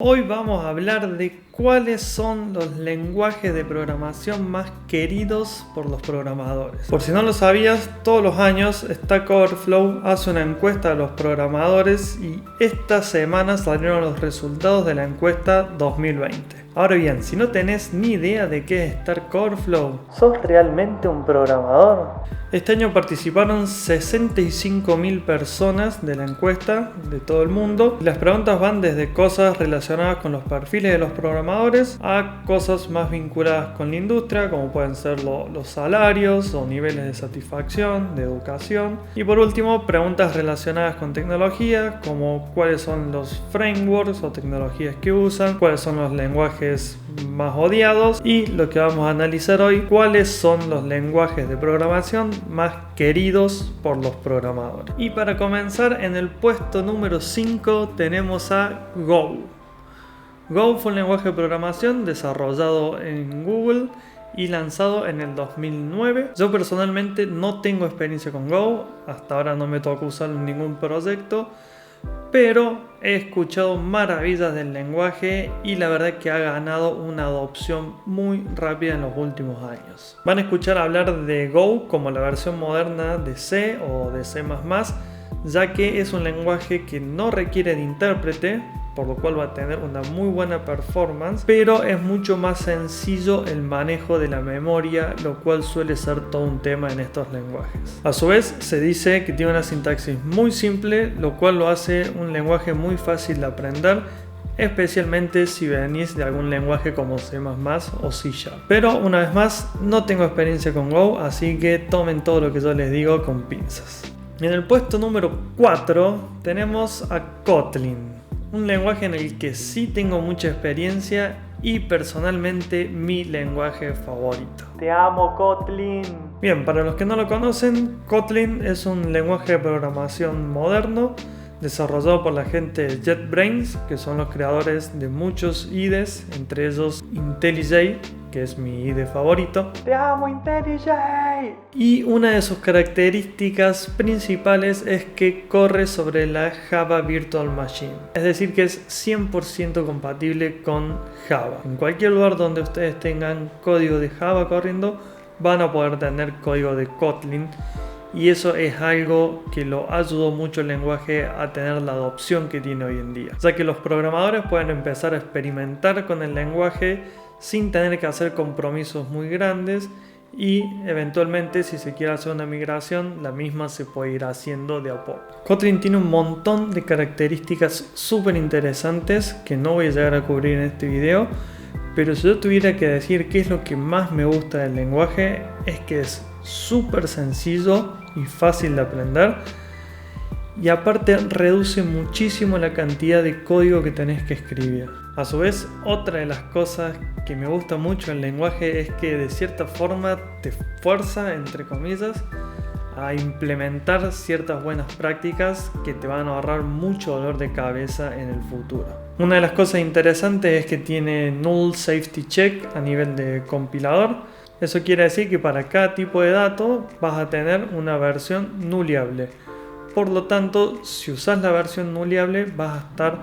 Hoy vamos a hablar de cuáles son los lenguajes de programación más queridos por los programadores. Por si no lo sabías, todos los años Stack Overflow hace una encuesta a los programadores y esta semana salieron los resultados de la encuesta 2020. Ahora bien, si no tenés ni idea de qué es Stack Overflow, ¿sos realmente un programador? Este año participaron 65.000 personas de la encuesta de todo el mundo. Las preguntas van desde cosas relacionadas con los perfiles de los programadores a cosas más vinculadas con la industria, como pueden ser los salarios o niveles de satisfacción, de educación. Y por último, preguntas relacionadas con tecnología, como cuáles son los frameworks o tecnologías que usan, cuáles son los lenguajes más odiados y lo que vamos a analizar hoy, cuáles son los lenguajes de programación más queridos por los programadores. Y para comenzar, en el puesto número 5 tenemos a Go. Go fue un lenguaje de programación desarrollado en Google y lanzado en el 2009. Yo personalmente no tengo experiencia con Go, hasta ahora no me tocó usarlo en ningún proyecto, pero he escuchado maravillas del lenguaje y la verdad que ha ganado una adopción muy rápida en los últimos años. Van a escuchar hablar de Go como la versión moderna de C o de C++, ya que es un lenguaje que no requiere de intérprete, por lo cual va a tener una muy buena performance, pero es mucho más sencillo el manejo de la memoria, lo cual suele ser todo un tema en estos lenguajes. A su vez, se dice que tiene una sintaxis muy simple, lo cual lo hace un lenguaje muy fácil de aprender, especialmente si venís de algún lenguaje como C++ o C#. Pero una vez más, no tengo experiencia con Go, así que tomen todo lo que yo les digo con pinzas. En el puesto número 4 tenemos a Kotlin. Un lenguaje en el que sí tengo mucha experiencia y personalmente mi lenguaje favorito. ¡Te amo, Kotlin! Bien, para los que no lo conocen, Kotlin es un lenguaje de programación moderno desarrollado por la gente de JetBrains, que son los creadores de muchos IDEs, entre ellos IntelliJ, que es mi IDE favorito. ¡Te amo, IntelliJ! Y una de sus características principales es que corre sobre la Java Virtual Machine. Es decir, que es 100% compatible con Java. En cualquier lugar donde ustedes tengan código de Java corriendo, van a poder tener código de Kotlin. Y eso es algo que lo ayudó mucho el lenguaje a tener la adopción que tiene hoy en día, ya que los programadores pueden empezar a experimentar con el lenguaje sin tener que hacer compromisos muy grandes y eventualmente, si se quiere hacer una migración, la misma se puede ir haciendo de a poco. Kotlin tiene un montón de características súper interesantes que no voy a llegar a cubrir en este video, pero si yo tuviera que decir qué es lo que más me gusta del lenguaje, es que es súper sencillo y fácil de aprender, y aparte reduce muchísimo la cantidad de código que tenés que escribir. A su vez, otra de las cosas que me gusta mucho del lenguaje es que de cierta forma te fuerza, entre comillas, a implementar ciertas buenas prácticas que te van a ahorrar mucho dolor de cabeza en el futuro. Una de las cosas interesantes es que tiene null safety check a nivel de compilador. Eso quiere decir que para cada tipo de dato vas a tener una versión nuliable. Por lo tanto, si usas la versión nuliable, vas a estar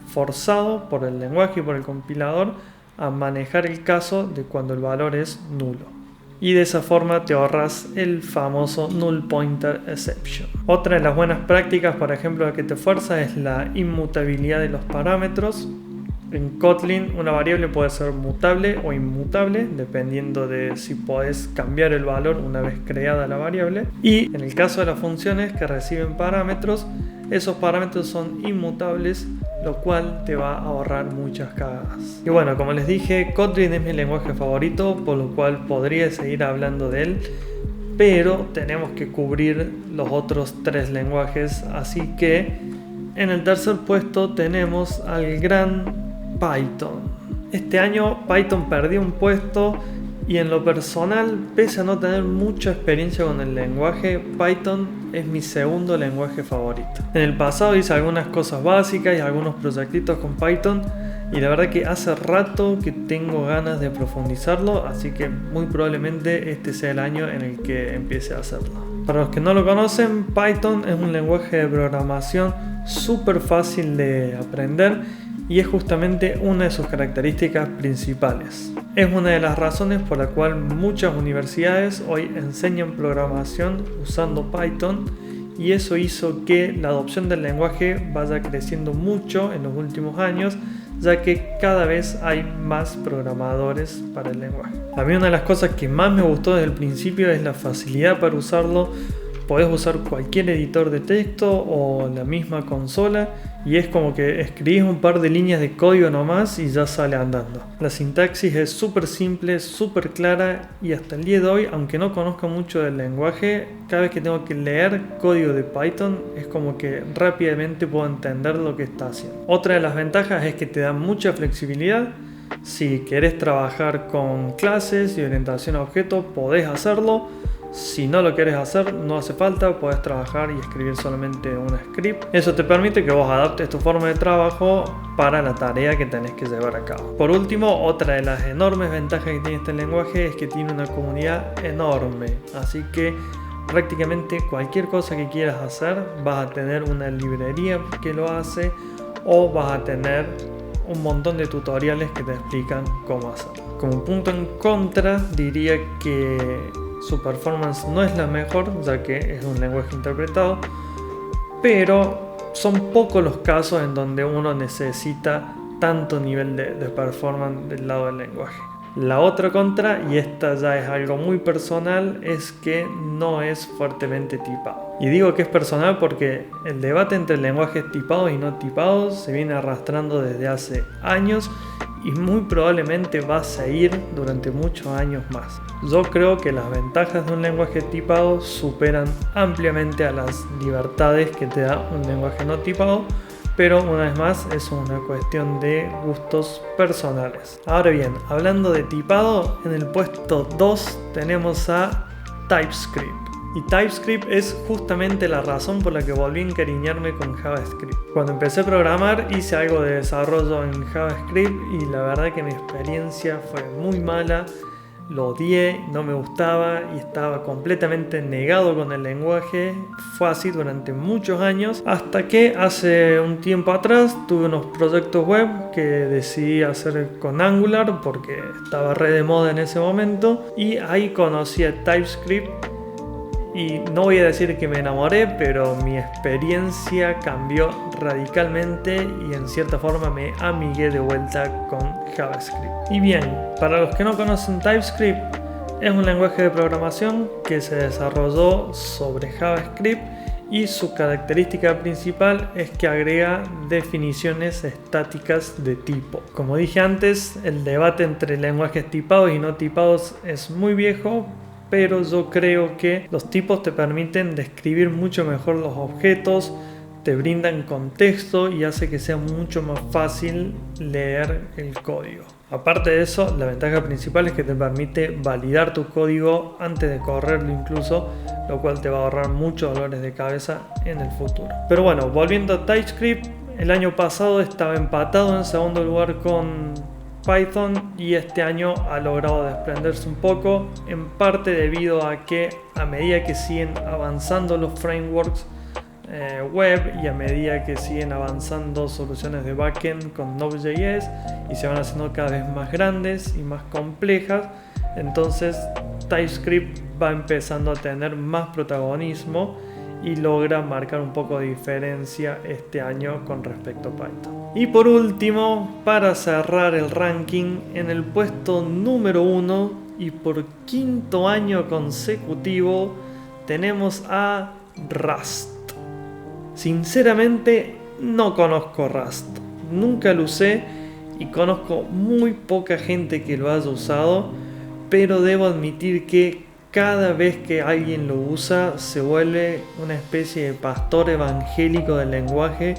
forzado por el lenguaje y por el compilador a manejar el caso de cuando el valor es nulo. Y de esa forma te ahorras el famoso null pointer exception. Otra de las buenas prácticas, por ejemplo, que te fuerza es la inmutabilidad de los parámetros. En Kotlin una variable puede ser mutable o inmutable dependiendo de si podés cambiar el valor una vez creada la variable, y en el caso de las funciones que reciben parámetros, esos parámetros son inmutables, lo cual te va a ahorrar muchas cagadas. Y bueno, como les dije, Kotlin es mi lenguaje favorito, por lo cual podría seguir hablando de él, pero tenemos que cubrir los otros 3 lenguajes, así que en el tercer puesto tenemos al gran Python. Este año Python perdió un puesto y en lo personal, pese a no tener mucha experiencia con el lenguaje, Python es mi segundo lenguaje favorito. En el pasado hice algunas cosas básicas y algunos proyectitos con Python y la verdad que hace rato que tengo ganas de profundizarlo, así que muy probablemente este sea el año en el que empiece a hacerlo. Para los que no lo conocen, Python es un lenguaje de programación súper fácil de aprender y es justamente una de sus características principales. Es una de las razones por la cual muchas universidades hoy enseñan programación usando Python, y eso hizo que la adopción del lenguaje vaya creciendo mucho en los últimos años, ya que cada vez hay más programadores para el lenguaje. A mí una de las cosas que más me gustó desde el principio es la facilidad para usarlo. Podés usar cualquier editor de texto o la misma consola y es como que escribís un par de líneas de código nomás y ya sale andando. La sintaxis es súper simple, súper clara, y hasta el día de hoy, aunque no conozca mucho del lenguaje, cada vez que tengo que leer código de Python es como que rápidamente puedo entender lo que está haciendo. Otra de las ventajas es que te da mucha flexibilidad. Si querés trabajar con clases y orientación a objetos, podés hacerlo. Si no lo quieres hacer, no hace falta, puedes trabajar y escribir solamente un script. Eso te permite que vos adaptes tu forma de trabajo para la tarea que tenés que llevar a cabo. Por último, otra de las enormes ventajas que tiene este lenguaje es que tiene una comunidad enorme. Así que prácticamente cualquier cosa que quieras hacer, vas a tener una librería que lo hace, o vas a tener un montón de tutoriales que te explican cómo hacerlo. Como punto en contra, diría que su performance no es la mejor, ya que es un lenguaje interpretado, pero son pocos los casos en donde uno necesita tanto nivel de performance del lado del lenguaje. La otra contra, y esta ya es algo muy personal, es que no es fuertemente tipado. Y digo que es personal porque el debate entre lenguajes tipados y no tipados se viene arrastrando desde hace años y muy probablemente va a seguir durante muchos años más. Yo creo que las ventajas de un lenguaje tipado superan ampliamente a las libertades que te da un lenguaje no tipado, pero una vez más es una cuestión de gustos personales. Ahora bien, hablando de tipado, en el puesto 2 tenemos a TypeScript. Y TypeScript es justamente la razón por la que volví a encariñarme con JavaScript. Cuando empecé a programar hice algo de desarrollo en JavaScript y la verdad que mi experiencia fue muy mala. Lo odié, no me gustaba y estaba completamente negado con el lenguaje. Fue así durante muchos años, hasta que hace un tiempo atrás tuve unos proyectos web que decidí hacer con Angular porque estaba re de moda en ese momento, y ahí conocí a TypeScript. Y no voy a decir que me enamoré, pero mi experiencia cambió radicalmente y en cierta forma me amigué de vuelta con JavaScript. Y bien, para los que no conocen TypeScript, es un lenguaje de programación que se desarrolló sobre JavaScript y su característica principal es que agrega definiciones estáticas de tipo. Como dije antes, el debate entre lenguajes tipados y no tipados es muy viejo, pero yo creo que los tipos te permiten describir mucho mejor los objetos, te brindan contexto y hace que sea mucho más fácil leer el código. Aparte de eso, la ventaja principal es que te permite validar tu código antes de correrlo incluso, lo cual te va a ahorrar muchos dolores de cabeza en el futuro. Pero bueno, volviendo a TypeScript, el año pasado estaba empatado en segundo lugar con Python y este año ha logrado desprenderse un poco, en parte debido a que a medida que siguen avanzando los frameworks web y a medida que siguen avanzando soluciones de backend con Node.js y se van haciendo cada vez más grandes y más complejas, entonces TypeScript va empezando a tener más protagonismo y logra marcar un poco de diferencia este año con respecto a Python. Y por último, para cerrar el ranking, en el puesto número 1 y por quinto año consecutivo tenemos a Rust. Sinceramente no conozco Rust, nunca lo usé y conozco muy poca gente que lo haya usado, pero debo admitir que cada vez que alguien lo usa se vuelve una especie de pastor evangélico del lenguaje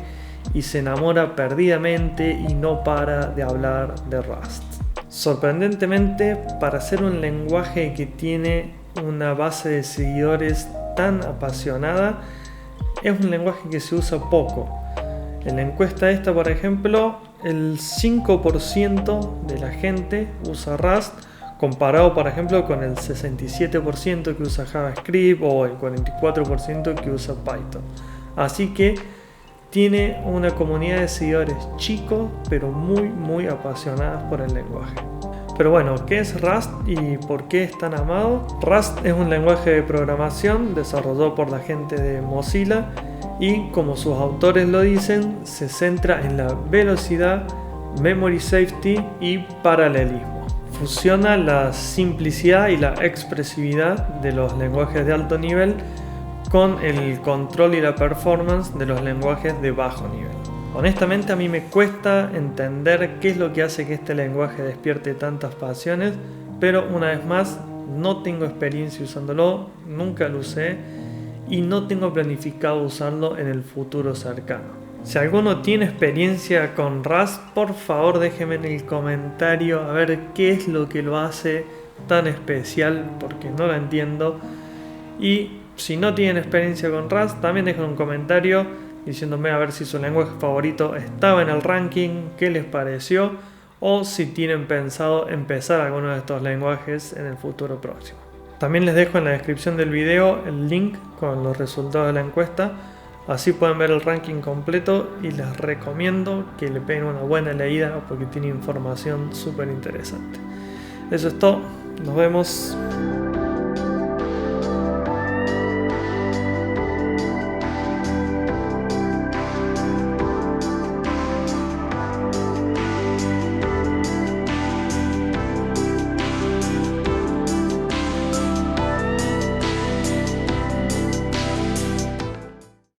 y se enamora perdidamente y no para de hablar de Rust. Sorprendentemente, para ser un lenguaje que tiene una base de seguidores tan apasionada, es un lenguaje que se usa poco. En la encuesta esta, por ejemplo, el 5% de la gente usa Rust, comparado por ejemplo con el 67% que usa JavaScript o el 44% que usa Python. Así que tiene una comunidad de seguidores chicos, pero muy apasionados por el lenguaje. Pero bueno, ¿qué es Rust y por qué es tan amado? Rust es un lenguaje de programación desarrollado por la gente de Mozilla y, como sus autores lo dicen, se centra en la velocidad, memory safety y paralelismo. Fusiona la simplicidad y la expresividad de los lenguajes de alto nivel con el control y la performance de los lenguajes de bajo nivel. Honestamente, a mí me cuesta entender qué es lo que hace que este lenguaje despierte tantas pasiones, pero una vez más, no tengo experiencia usándolo, nunca lo usé y no tengo planificado usarlo en el futuro cercano. Si alguno tiene experiencia con Rust, por favor déjeme en el comentario a ver qué es lo que lo hace tan especial, porque no lo entiendo. Y si no tienen experiencia con Rust, también dejen un comentario diciéndome a ver si su lenguaje favorito estaba en el ranking, qué les pareció, o si tienen pensado empezar alguno de estos lenguajes en el futuro próximo. También les dejo en la descripción del video el link con los resultados de la encuesta, así pueden ver el ranking completo y les recomiendo que le peguen una buena leída porque tiene información súper interesante. Eso es todo, nos vemos.